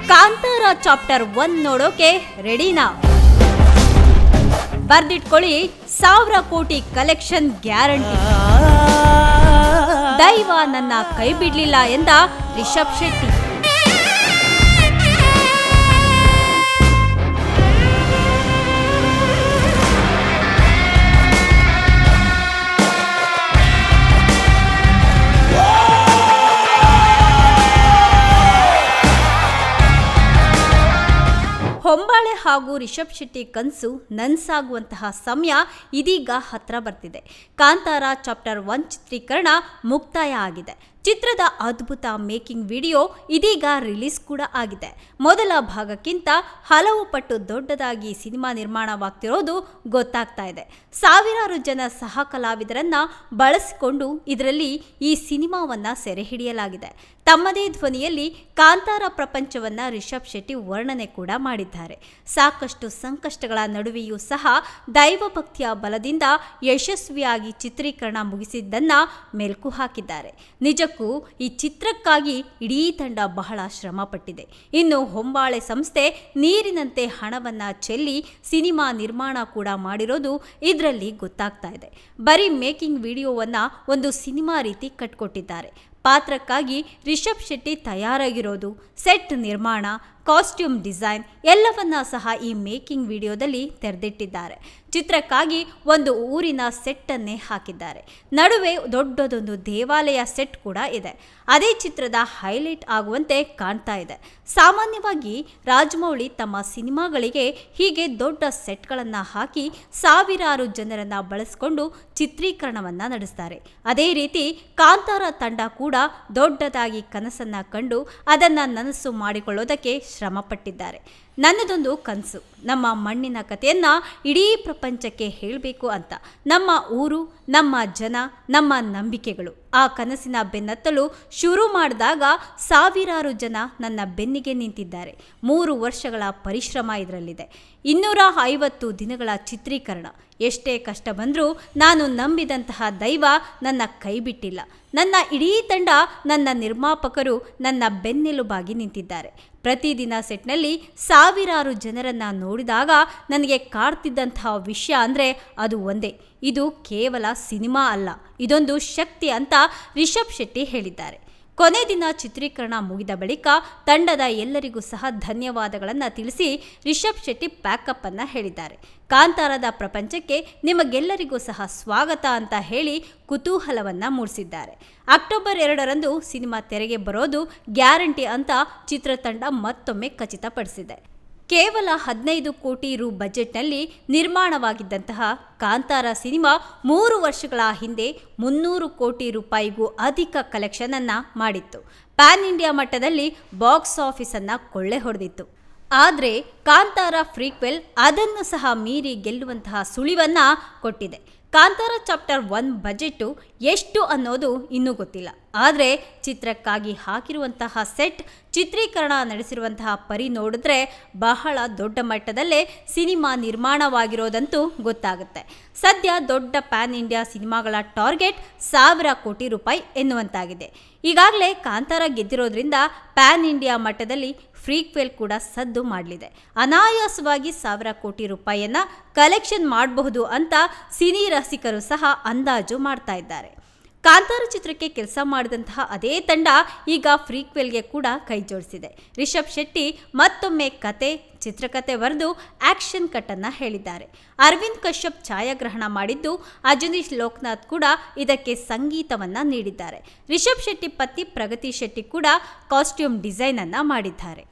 Kantara chapter 1 ನೋಡೋಕೆ ರೆಡಿನಾ? ಬರ್ದಿಟ್ಕೊಳ್ಳಿ, 1000 ಕೋಟಿ ಕಲೆಕ್ಷನ್ ಗ್ಯಾರಂಟಿ. ದೈವ ನನ್ನ ಕೈ ಬಿಡ್ಲಿಲ್ಲ ಎಂದ ರಿಷಬ್ ಶೆಟ್ಟಿ. ಹೊಂಬಾಳೆ ಹಾಗೂ ರಿಷಬ್ ಶೆಟ್ಟಿ ಕನಸು ನನ್ಸಾಗುವಂತಹ ಸಮಯ ಇದೀಗ ಹತ್ರ ಬರ್ತಿದೆ. ಕಾಂತಾರ ಚಾಪ್ಟರ್ 1 ಚಿತ್ರೀಕರಣ ಮುಕ್ತಾಯ ಆಗಿದೆ. ಚಿತ್ರದ ಅದ್ಭುತ ಮೇಕಿಂಗ್ ವಿಡಿಯೋ ಇದೀಗ ರಿಲೀಸ್ ಕೂಡ ಆಗಿದೆ. ಮೊದಲ ಭಾಗಕ್ಕಿಂತ ಹಲವು ಪಟ್ಟು ದೊಡ್ಡದಾಗಿ ಸಿನಿಮಾ ನಿರ್ಮಾಣವಾಗ್ತಿರೋದು ಗೊತ್ತಾಗ್ತಾ ಇದೆ. ಸಾವಿರಾರು ಜನ ಸಹ ಕಲಾವಿದರನ್ನ ಬಳಸಿಕೊಂಡು ಇದರಲ್ಲಿ ಈ ಸಿನಿಮಾವನ್ನ ಸೆರೆ ಹಿಡಿಯಲಾಗಿದೆ. ತಮ್ಮದೇ ಧ್ವನಿಯಲ್ಲಿ ಕಾಂತಾರ ಪ್ರಪಂಚವನ್ನ ರಿಷಬ್ ಶೆಟ್ಟಿ ವರ್ಣನೆ ಕೂಡ ಮಾಡಿದ್ದಾರೆ. ಸಾಕಷ್ಟು ಸಂಕಷ್ಟಗಳ ನಡುವೆಯೂ ಸಹ ದೈವಭಕ್ತಿಯ ಬಲದಿಂದ ಯಶಸ್ವಿಯಾಗಿ ಚಿತ್ರೀಕರಣ ಮುಗಿಸಿದ್ದನ್ನ ಮೆಲುಕು ಹಾಕಿದ್ದಾರೆ. ನಿಜಕ್ಕೂ ಈ ಚಿತ್ರಕ್ಕಾಗಿ ಇಡೀ ತಂಡ ಬಹಳ ಶ್ರಮ ಪಟ್ಟಿದೆ. ಇನ್ನು ಹೊಂಬಾಳೆ ಸಂಸ್ಥೆ ನೀರಿನಂತೆ ಹಣವನ್ನ ಚೆಲ್ಲಿ ಸಿನಿಮಾ ನಿರ್ಮಾಣ ಕೂಡ ಮಾಡಿರೋದು ಇದರಲ್ಲಿ ಗೊತ್ತಾಗ್ತಾ ಇದೆ. ಬರೀ ಮೇಕಿಂಗ್ ವಿಡಿಯೋವನ್ನ ಒಂದು ಸಿನಿಮಾ ರೀತಿ ಕಟ್ಕೊಟ್ಟಿದ್ದಾರೆ. ಪಾತ್ರಕ್ಕಾಗಿ ರಿಷಬ್ ಶೆಟ್ಟಿ ತಯಾರಾಗಿರೋದು, ಸೆಟ್ ನಿರ್ಮಾಣ, ಕಾಸ್ಟ್ಯೂಮ್ ಡಿಸೈನ್ ಎಲ್ಲವನ್ನ ಸಹ ಈ ಮೇಕಿಂಗ್ ವಿಡಿಯೋದಲ್ಲಿ ತೆರೆದಿಟ್ಟಿದ್ದಾರೆ. ಚಿತ್ರಕ್ಕಾಗಿ ಒಂದು ಊರಿನ ಸೆಟ್ ಅನ್ನೇ ಹಾಕಿದ್ದಾರೆ. ನಡುವೆ ದೊಡ್ಡದೊಂದು ದೇವಾಲಯ ಸೆಟ್ ಕೂಡ ಇದೆ. ಅದೇ ಚಿತ್ರದ ಹೈಲೈಟ್ ಆಗುವಂತೆ ಕಾಣ್ತಾ ಇದೆ. ಸಾಮಾನ್ಯವಾಗಿ ರಾಜಮೌಳಿ ತಮ್ಮ ಸಿನಿಮಾಗಳಿಗೆ ಹೀಗೆ ದೊಡ್ಡ ಸೆಟ್ಗಳನ್ನು ಹಾಕಿ ಸಾವಿರಾರು ಜನರನ್ನ ಬಳಸಿಕೊಂಡು ಚಿತ್ರೀಕರಣವನ್ನ ನಡೆಸ್ತಾರೆ. ಅದೇ ರೀತಿ ಕಾಂತಾರ ತಂಡ ಕೂಡ ದೊಡ್ಡದಾಗಿ ಕನಸನ್ನ ಕಂಡು ಅದನ್ನ ನನಸು ಮಾಡಿಕೊಳ್ಳೋದಕ್ಕೆ ಶ್ರಮ ಪಟ್ಟಿದ್ದಾರೆ. ನನ್ನದೊಂದು ಕನಸು, ನಮ್ಮ ಮಣ್ಣಿನ ಕಥೆಯನ್ನ ಇಡೀ ಪ್ರಪಂಚಕ್ಕೆ ಹೇಳಬೇಕು ಅಂತ. ನಮ್ಮ ಊರು, ನಮ್ಮ ಜನ, ನಮ್ಮ ನಂಬಿಕೆಗಳು. ಆ ಕನಸಿನ ಬೆನ್ನತ್ತಲು ಶುರು ಮಾಡಿದಾಗ ಸಾವಿರಾರು ಜನ ನನ್ನ ಬೆನ್ನಿಗೆ ನಿಂತಿದ್ದಾರೆ. 3 ವರ್ಷಗಳ ಪರಿಶ್ರಮ ಇದರಲ್ಲಿದೆ. 250 ದಿನಗಳ ಚಿತ್ರೀಕರಣ. ಎಷ್ಟೇ ಕಷ್ಟ ಬಂದರೂ ನಾನು ನಂಬಿದಂತಹ ದೈವ ನನ್ನ ಕೈ ಬಿಟ್ಟಿಲ್ಲ. ನನ್ನ ಇಡೀ ತಂಡ, ನನ್ನ ನಿರ್ಮಾಪಕರು ನನ್ನ ಬೆನ್ನೆಲುಬಾಗಿ ನಿಂತಿದ್ದಾರೆ. ಪ್ರತಿದಿನ ಸೆಟ್ನಲ್ಲಿ ಸಾವಿರಾರು ಜನರನ್ನ ನೋಡಿದಾಗ ನನಗೆ ಕಾಡ್ತಿದ್ದಂತಹ ವಿಷಯ ಅಂದರೆ ಅದು ಒಂದೇ, ಇದು ಕೇವಲ ಸಿನಿಮಾ ಅಲ್ಲ, ಇದೊಂದು ಶಕ್ತಿ ಅಂತ ರಿಷಬ್ ಶೆಟ್ಟಿ ಹೇಳಿದ್ದಾರೆ. ಕೊನೆ ದಿನ ಚಿತ್ರೀಕರಣ ಮುಗಿದ ಬಳಿಕ ತಂಡದ ಎಲ್ಲರಿಗೂ ಸಹ ಧನ್ಯವಾದಗಳನ್ನು ತಿಳಿಸಿ ರಿಷಬ್ ಶೆಟ್ಟಿ ಪ್ಯಾಕಪ್ ಅನ್ನ ಹೇಳಿದ್ದಾರೆ. ಕಾಂತಾರದ ಪ್ರಪಂಚಕ್ಕೆ ನಿಮಗೆಲ್ಲರಿಗೂ ಸಹ ಸ್ವಾಗತ ಅಂತ ಹೇಳಿ ಕುತೂಹಲವನ್ನ ಮೂಡಿಸಿದ್ದಾರೆ. ಅಕ್ಟೋಬರ್ 2ರಂದು ಸಿನಿಮಾ ತೆರೆಗೆ ಬರೋದು ಗ್ಯಾರಂಟಿ ಅಂತ ಚಿತ್ರತಂಡ ಮತ್ತೊಮ್ಮೆ ಖಚಿತಪಡಿಸಿದೆ. ಕೇವಲ 15 ಕೋಟಿ ರು ಬಜೆಟ್ನಲ್ಲಿ ನಿರ್ಮಾಣವಾಗಿದ್ದಂತಹ ಕಾಂತಾರ ಸಿನಿಮಾ 3 ವರ್ಷಗಳ ಹಿಂದೆ 300 ಕೋಟಿ ರೂಪಾಯಿಗೂ ಅಧಿಕ ಕಲೆಕ್ಷನ್ ಅನ್ನ ಮಾಡಿತ್ತು. ಪ್ಯಾನ್ ಇಂಡಿಯಾ ಮಟ್ಟದಲ್ಲಿ ಬಾಕ್ಸ್ ಆಫೀಸ್ ಅನ್ನ ಕೊಳ್ಳೆ ಹೊಡೆದಿತ್ತು. ಆದರೆ ಕಾಂತಾರ ಫ್ರೀಕ್ವೆಲ್ ಅದನ್ನು ಸಹ ಮೀರಿ ಗೆಲ್ಲುವಂತಹ ಸುಳಿವನ್ನ ಕೊಟ್ಟಿದೆ. ಕಾಂತಾರ ಚಾಪ್ಟರ್ 1 ಬಜೆಟ್ಟು ಎಷ್ಟು ಅನ್ನೋದು ಇನ್ನೂ ಗೊತ್ತಿಲ್ಲ. ಆದರೆ ಚಿತ್ರಕ್ಕಾಗಿ ಹಾಕಿರುವಂತಹ ಸೆಟ್, ಚಿತ್ರೀಕರಣ ನಡೆಸಿರುವಂತಹ ಪರಿ ನೋಡಿದ್ರೆ ಬಹಳ ದೊಡ್ಡ ಮಟ್ಟದಲ್ಲೇ ಸಿನಿಮಾ ನಿರ್ಮಾಣವಾಗಿರೋದಂತೂ ಗೊತ್ತಾಗುತ್ತೆ. ಸದ್ಯ ದೊಡ್ಡ ಪ್ಯಾನ್ ಇಂಡಿಯಾ ಸಿನಿಮಾಗಳ ಟಾರ್ಗೆಟ್ 1000 ಕೋಟಿ ರೂಪಾಯಿ ಎನ್ನುವಂತಾಗಿದೆ. ಈಗಾಗಲೇ ಕಾಂತಾರ ಗೆದ್ದಿರೋದ್ರಿಂದ ಪ್ಯಾನ್ ಇಂಡಿಯಾ ಮಟ್ಟದಲ್ಲಿ ಫ್ರೀಕ್ವೆಲ್ ಕೂಡ ಸದ್ದು ಮಾಡಲಿದೆ. ಅನಾಯಾಸವಾಗಿ 1000 ಕೋಟಿ ರೂಪಾಯಿಯನ್ನ ಕಲೆಕ್ಷನ್ ಮಾಡಬಹುದು ಅಂತ ಸಿನಿ ರಸಿಕರು ಸಹ ಅಂದಾಜು ಮಾಡ್ತಾ ಇದ್ದಾರೆ. ಕಾಂತಾರ ಚಿತ್ರಕ್ಕೆ ಕೆಲಸ ಮಾಡಿದಂತಹ ಅದೇ ತಂಡ ಈಗ ಫ್ರೀಕ್ವೆಲ್ಗೆ ಕೂಡ ಕೈ ಜೋಡಿಸಿದೆ. ರಿಷಬ್ ಶೆಟ್ಟಿ ಮತ್ತೊಮ್ಮೆ ಚಿತ್ರಕಥೆ ಬರೆದು ಆಕ್ಷನ್ ಕಟ್ ಅನ್ನ ಹೇಳಿದ್ದಾರೆ. ಅರವಿಂದ್ ಕಶ್ಯಪ್ ಛಾಯಾಗ್ರಹಣ ಮಾಡಿದ್ದು, ಅಜನೀಶ್ ಲೋಕನಾಥ್ ಕೂಡ ಇದಕ್ಕೆ ಸಂಗೀತವನ್ನ ನೀಡಿದ್ದಾರೆ. ರಿಷಬ್ ಶೆಟ್ಟಿ ಪತ್ನಿ ಪ್ರಗತಿ ಶೆಟ್ಟಿ ಕೂಡ ಕಾಸ್ಟ್ಯೂಮ್ ಡಿಸೈನ್ ಅನ್ನ ಮಾಡಿದ್ದಾರೆ.